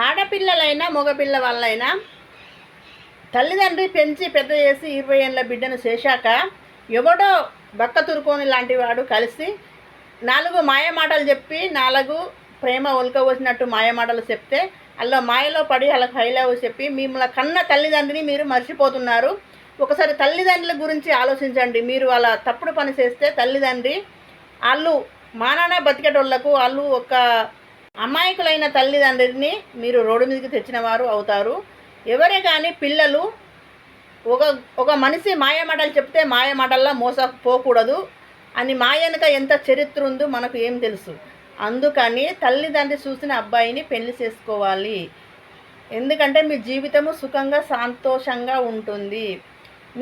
ఆడపిల్లలైనా మగపిల్ల వాళ్ళైనా తల్లిదండ్రి పెంచి పెద్ద చేసి 20 ఏళ్ళ బిడ్డను చేశాక ఎవడో బక్క తురుకోని లాంటి వాడు కలిసి 4 మాయమాటలు చెప్పి 4 ప్రేమ ఒలకవచ్చినట్టు మాయమాటలు చెప్తే అలా మాయలో పడి అలా హైలవ్ చెప్పి మిమ్మల్ని కన్న తల్లిదండ్రిని మీరు మర్చిపోతున్నారు. ఒకసారి తల్లిదండ్రుల గురించి ఆలోచించండి. మీరు అలా తప్పుడు పని చేస్తే తల్లిదండ్రి వాళ్ళు మానాన బతికేటోళ్లకు వాళ్ళు ఒక అమాయకులైన తల్లిదండ్రిని మీరు రోడ్డు మీదకి తెచ్చిన వారు అవుతారు. ఎవరే కానీ పిల్లలు ఒక ఒక మనిషి మాయమాటలు చెప్తే మాయమాటల్లో మోసపోకూడదు అని మాయనక ఎంత చరిత్ర ఉందో మనకు ఏం తెలుసు. అందుకని తల్లిదండ్రి చూసిన అబ్బాయిని పెళ్లి చేసుకోవాలి. ఎందుకంటే మీ జీవితము సుఖంగా సంతోషంగా ఉంటుంది.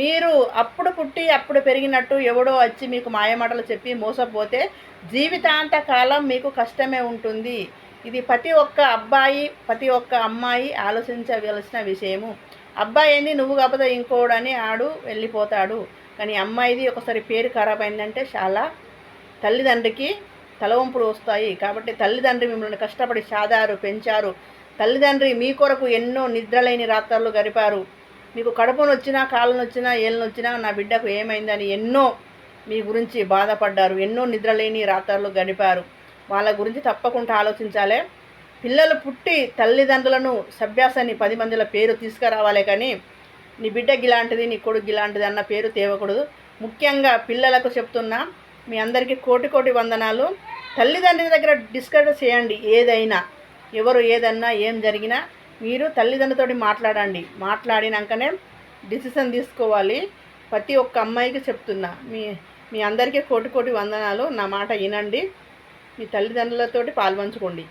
మీరు అప్పుడు పుట్టి అప్పుడు పెరిగినట్టు ఎవడో వచ్చి మీకు మాయమాటలు చెప్పి మోసపోతే జీవితాంత కాలం మీకు కష్టమే ఉంటుంది. ఇది ప్రతి ఒక్క అబ్బాయి ప్రతి ఒక్క అమ్మాయి ఆలోచించవలసిన విషయము. అబ్బాయి ఏంది నువ్వు కాకపోతే ఇంకోడని ఆడు వెళ్ళిపోతాడు. కానీ అమ్మాయిది ఒకసారి పేరు ఖరాబ్ అయిందంటే చాలా తల్లిదండ్రికి తలవంపులు వస్తాయి. కాబట్టి తల్లిదండ్రి మిమ్మల్ని కష్టపడి సాదారు పెంచారు. తల్లిదండ్రి మీ కొరకు ఎన్నో నిద్రలేని రాత్రులు గడిపారు. మీకు కడుపు నొచ్చినా కాళ్ళు నొచ్చినా ఏళ్ళు నొచ్చినా నా బిడ్డకు ఏమైందని ఎన్నో మీ గురించి బాధపడ్డారు. ఎన్నో నిద్రలేని రాత్రులు గడిపారు. వాళ్ళ గురించి తప్పకుండా ఆలోచించాలి. పిల్లలు పుట్టి తల్లిదండ్రులను సభ్యాసాన్ని 10 మందిల పేరు తీసుకురావాలి. కానీ నీ బిడ్డకి ఇలాంటిది నీ కొడుకు ఇలాంటిది అన్న పేరు తేవకూడదు. ముఖ్యంగా పిల్లలకు చెప్తున్నా, మీ అందరికీ కోటి కోటి వందనాలు. తల్లిదండ్రుల దగ్గర డిస్కస్ చేయండి. ఏదైనా ఎవరు ఏదన్నా ఏం జరిగినా మీరు తల్లిదండ్రులతోటి మాట్లాడండి. మాట్లాడినాకనే డిసిషన్ తీసుకోవాలి. ప్రతి ఒక్క అమ్మాయికి చెప్తున్నా, మీ అందరికీ కోటి కోటి వందనాలు. నా మాట వినండి. మీ తల్లిదండ్రులతోటి పాల్పంచుకోండి.